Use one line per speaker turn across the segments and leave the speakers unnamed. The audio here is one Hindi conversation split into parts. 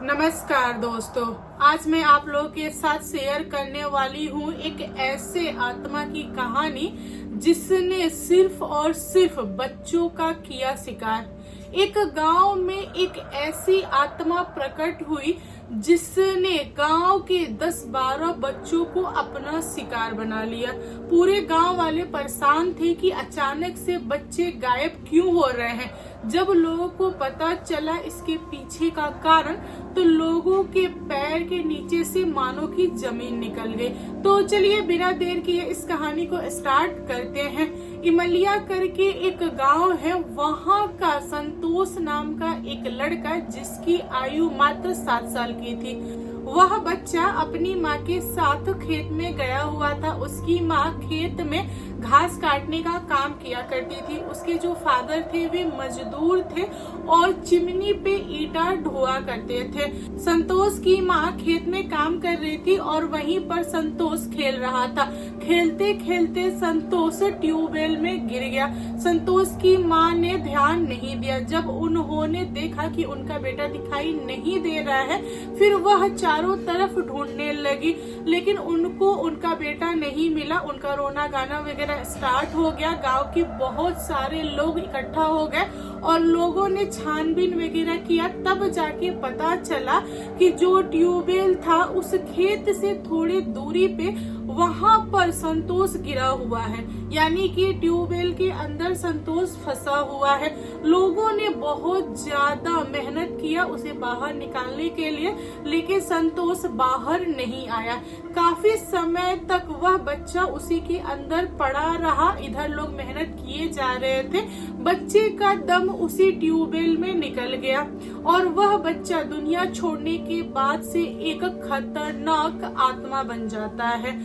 नमस्कार दोस्तों, आज मैं आप लोगों के साथ शेयर करने वाली हूँ एक ऐसे आत्मा की कहानी जिसने सिर्फ और सिर्फ बच्चों का किया शिकार। एक गांव में एक ऐसी आत्मा प्रकट हुई जिसने गांव के 10-12 बच्चों को अपना शिकार बना लिया। पूरे गांव वाले परेशान थे कि अचानक से बच्चे गायब क्यों हो रहे हैं। जब लोगों को पता चला इसके पीछे का कारण, तो लोगों के पैर के नीचे से मानो की जमीन निकल गई। तो चलिए बिना देर किए इस कहानी को स्टार्ट करते हैं। इमलिया करके एक गांव है, वहां का संतोष नाम का एक लड़का जिसकी आयु मात्र 7 साल की थी। वह बच्चा अपनी माँ के साथ खेत में गया हुआ था। उसकी माँ खेत में घास काटने का काम किया करती थी। उसके जो फादर थे वे मजदूर थे और चिमनी पे ईंटा ढोआ करते थे। संतोष की माँ खेत में काम कर रही थी और वहीं पर संतोष खेल रहा था। खेलते खेलते संतोष ट्यूबवेल में गिर गया। संतोष की माँ ने ध्यान नहीं दिया। जब उन्होंने देखा कि उनका बेटा दिखाई नहीं दे रहा है, फिर वह चारों तरफ ढूंढने लगी, लेकिन उनको उनका बेटा नहीं मिला। उनका रोना गाना वगैरह स्टार्ट हो गया। गांव के बहुत सारे लोग इकट्ठा हो गए और लोगों ने छानबीन वगैरह किया। तब जाके पता चला कि जो ट्यूबवेल था उस खेत से थोड़ी दूरी पे वहां पर संतोष गिरा हुआ है, यानी कि ट्यूबवेल के अंदर संतोष फंसा हुआ है। लोगों ने बहुत ज्यादा मेहनत किया उसे बाहर निकालने के लिए, लेकिन संतोष बाहर नहीं आया। काफी समय तक वह बच्चा उसी के अंदर पड़ा रहा। इधर लोग मेहनत किए जा रहे थे। बच्चे का दम उसी ट्यूबवेल में निकल गया और वह बच्चा दुनिया छोड़ने के बाद से एक खतरनाक आत्मा बन जाता है।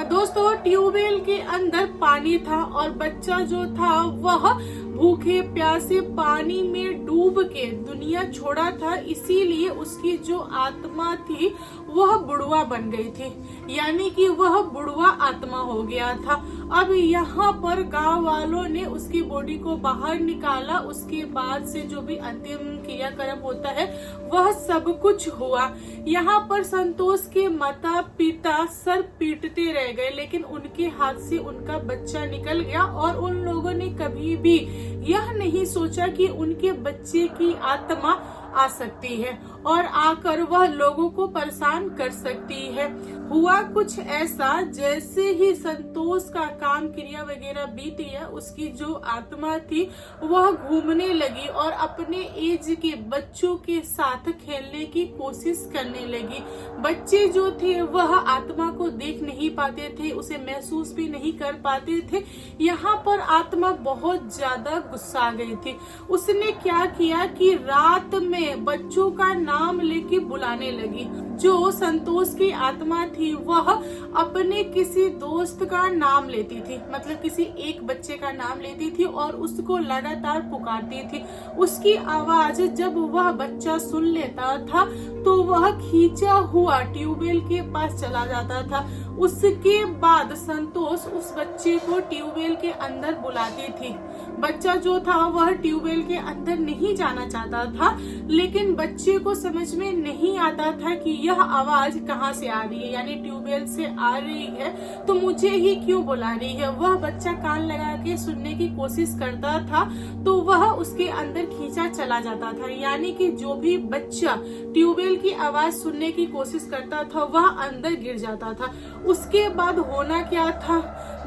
दोस्तों, ट्यूबवेल के अंदर पानी था और बच्चा जो था वह भूखे प्यासे पानी में डूब के दुनिया छोड़ा था। इसीलिए उसकी जो आत्मा थी वह बुढ़वा बन गई थी, यानी कि वह बुढ़वा आत्मा हो गया था। अब यहाँ पर गांव वालों ने उसकी बॉडी को बाहर निकाला। उसके बाद से जो भी अंतिम क्रियाक्रम होता है वह सब कुछ हुआ। यहाँ पर संतोष के माता पिता सर पीटते रह गए, लेकिन उनके हाथ से उनका बच्चा निकल गया और उन लोगों ने कभी भी यह नहीं सोचा कि उनके बच्चे की आत्मा आ सकती है और आकर वह लोगों को परेशान कर सकती है। हुआ कुछ ऐसा, जैसे ही संतोष का काम क्रिया वगैरह बीत गया, उसकी जो आत्मा थी वह घूमने लगी और अपने एज के बच्चों के साथ खेलने की कोशिश करने लगी। बच्चे जो थे वह आत्मा को देख नहीं पाते थे, उसे महसूस भी नहीं कर पाते थे। यहाँ पर आत्मा बहुत ज्यादा गुस्सा आ गई थी। उसने क्या किया कि रात में बच्चों का नाम लेके बुलाने लगी। जो संतोष की आत्मा थी वह अपने किसी दोस्त का नाम लेती थी, मतलब किसी एक बच्चे का नाम लेती थी और उसको लगातार पुकारती थी। उसकी आवाज जब वह बच्चा सुन लेता था तो वह खींचा हुआ ट्यूबवेल के पास चला जाता था। उसके बाद संतोष उस बच्चे को ट्यूबवेल के अंदर बुलाती थी। बच्चा जो था वह ट्यूबवेल के अंदर नहीं जाना चाहता था, लेकिन बच्चे को समझ में नहीं आता था कि यह आवाज कहाँ से आ रही है, यानी ट्यूबवेल से आ रही है तो मुझे ही क्यों बुला रही है। वह बच्चा कान लगा के सुनने की कोशिश करता था तो वह उसके अंदर खींचा चला जाता था, यानी कि जो भी बच्चा ट्यूबवेल की आवाज सुनने की कोशिश करता था वह अंदर गिर जाता था। उसके बाद होना क्या था,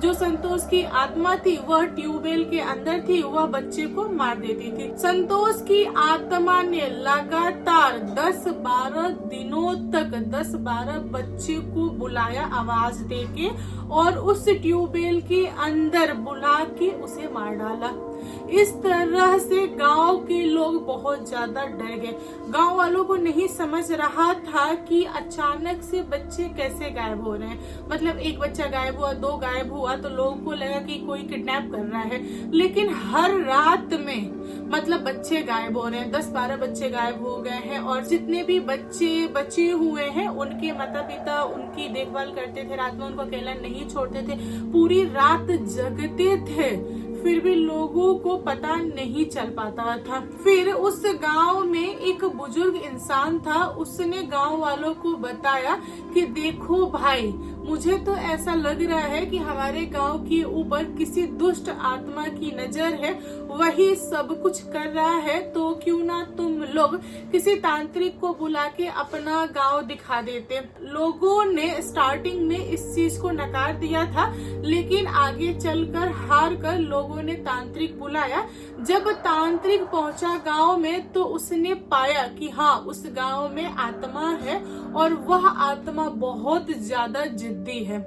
जो संतोष की आत्मा थी वह ट्यूबवेल के अंदर थी, वह बच्चे को मार देती थी। संतोष की आत्मा ने लगातार 10-12 दिनों तक 10-12 बच्चे को बुलाया आवाज देके और उस ट्यूबवेल के अंदर बुला के उसे मार डाला। इस तरह से गांव के लोग बहुत ज्यादा डर गए। गांव वालों को नहीं समझ रहा था कि अचानक से बच्चे कैसे गायब हो रहे हैं। मतलब एक बच्चा गायब हुआ, 2 गायब हुआ तो लोगों को लगा कि कोई किडनैप कर रहा है, लेकिन हर रात में मतलब बच्चे गायब हो रहे हैं। 10-12 बच्चे गायब हो गए हैं और जितने भी बच्चे बचे हुए हैं उनके माता पिता उनकी देखभाल करते थे। रात में उनको अकेला नहीं छोड़ते थे, पूरी रात जगते थे। फिर भी लोगों को पता नहीं चल पाता था। फिर उस गांव में एक बुजुर्ग इंसान था, उसने गांव वालों को बताया कि देखो भाई, मुझे तो ऐसा लग रहा है कि हमारे गांव के ऊपर किसी दुष्ट आत्मा की नजर है, वही सब कुछ कर रहा है, तो क्यों ना तुम लोग किसी तांत्रिक को बुला के अपना गांव दिखा देते। लोगों ने स्टार्टिंग में इस चीज को नकार दिया था, लेकिन आगे चलकर हार कर लोगों ने तांत्रिक बुलाया। जब तांत्रिक पहुंचा गांव में तो उसने पाया कि हाँ, उस गांव में आत्मा है और वह आत्मा बहुत ज्यादा जिद्दी है।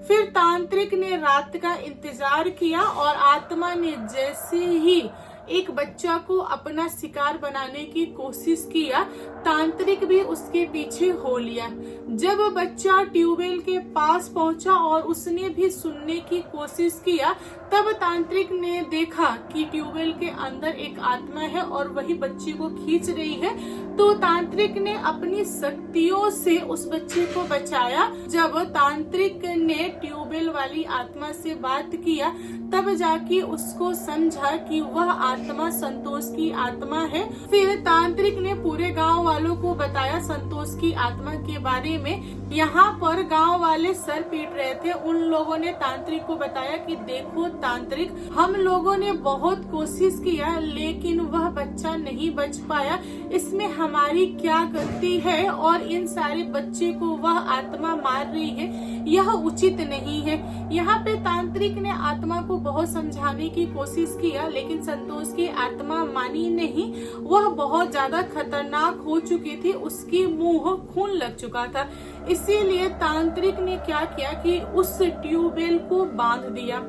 फिर तांत्रिक ने रात का इंतजार किया और आत्मा ने जैसे ही एक बच्चा को अपना शिकार बनाने की कोशिश किया, तांत्रिक भी उसके पीछे हो लिया। जब बच्चा ट्यूबवेल के पास पहुंचा और उसने भी सुनने की कोशिश किया, तब तांत्रिक ने देखा कि ट्यूबवेल के अंदर एक आत्मा है और वही बच्चे को खींच रही है। तो तांत्रिक ने अपनी शक्तियों से उस बच्चे को बचाया। जब तांत्रिक ने ट्यूबवेल वाली आत्मा से बात किया, तब जाके उसको समझा कि वह आत्मा संतोष की आत्मा है। फिर तांत्रिक ने पूरे गांव वालों को बताया संतोष की आत्मा के बारे में। यहाँ पर गांव वाले सर पीट रहे थे। उन लोगों ने तांत्रिक को बताया कि देखो तांत्रिक, हम लोगों ने बहुत कोशिश किया लेकिन वह बच्चा नहीं बच पाया, इसमें हमारी क्या गलती है और इन सारे बच्चे को वह आत्मा मार रही है, यह उचित नहीं है। यहाँ पे तांत्रिक ने आत्मा को बहुत समझाने की कोशिश किया, लेकिन संतोष की आत्मा मानी नहीं। वह बहुत ज्यादा खतरनाक हो चुकी थी, उसकी मुंह खून लग चुका था। इसीलिए तांत्रिक ने क्या किया कि उस ट्यूबवेल को बांध दिया।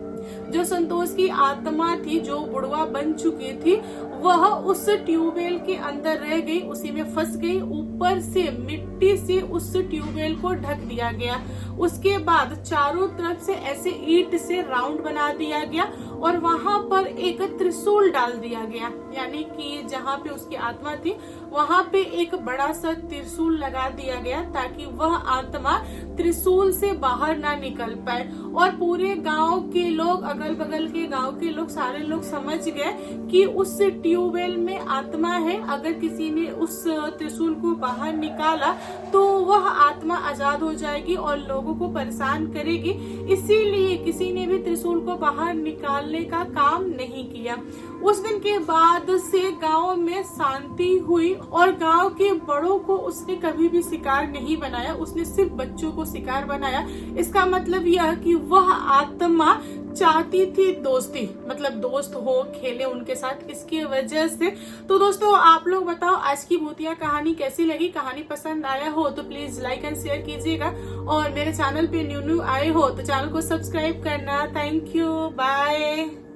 जो संतोष की आत्मा थी, जो बुढ़वा बन चुकी थी, वह उस ट्यूबवेल के अंदर रह गई, उसी में फंस गई। ऊपर से मिट्टी से उस ट्यूबवेल को ढक दिया गया। उसके बाद चारों तरफ से ऐसे ईंट से राउंड बना दिया गया और वहां पर एक त्रिशूल डाल दिया गया, यानी कि जहां पे उसकी आत्मा थी वहां पे एक बड़ा सा त्रिशूल लगा दिया गया, ताकि वह आत्मा त्रिशूल से बाहर ना निकल पाए। और पूरे गांव के लोग, अगल बगल के गांव के लोग, सारे लोग समझ गए कि उस ट्यूबवेल में आत्मा है। अगर किसी ने उस त्रिशूल को बाहर निकाला तो वह आत्मा आजाद हो जाएगी और लोगों को परेशान करेगी। इसीलिए किसी ने भी त्रिशूल को बाहर निकालने का काम नहीं किया। उस दिन के बाद से गांव में शांति हुई और गांव के बड़ों को उसने कभी भी शिकार नहीं बनाया, उसने सिर्फ बच्चों को शिकार बनाया। इसका मतलब यह कि वह आत्मा चाहती थी दोस्ती, मतलब दोस्त हो, खेले उनके साथ, इसकी वजह से। तो दोस्तों, आप लोग बताओ आज की भूतिया कहानी कैसी लगी। कहानी पसंद आया हो तो प्लीज लाइक एंड शेयर कीजिएगा और मेरे चैनल पे न्यू आए हो तो चैनल को सब्सक्राइब करना। Thank you, bye.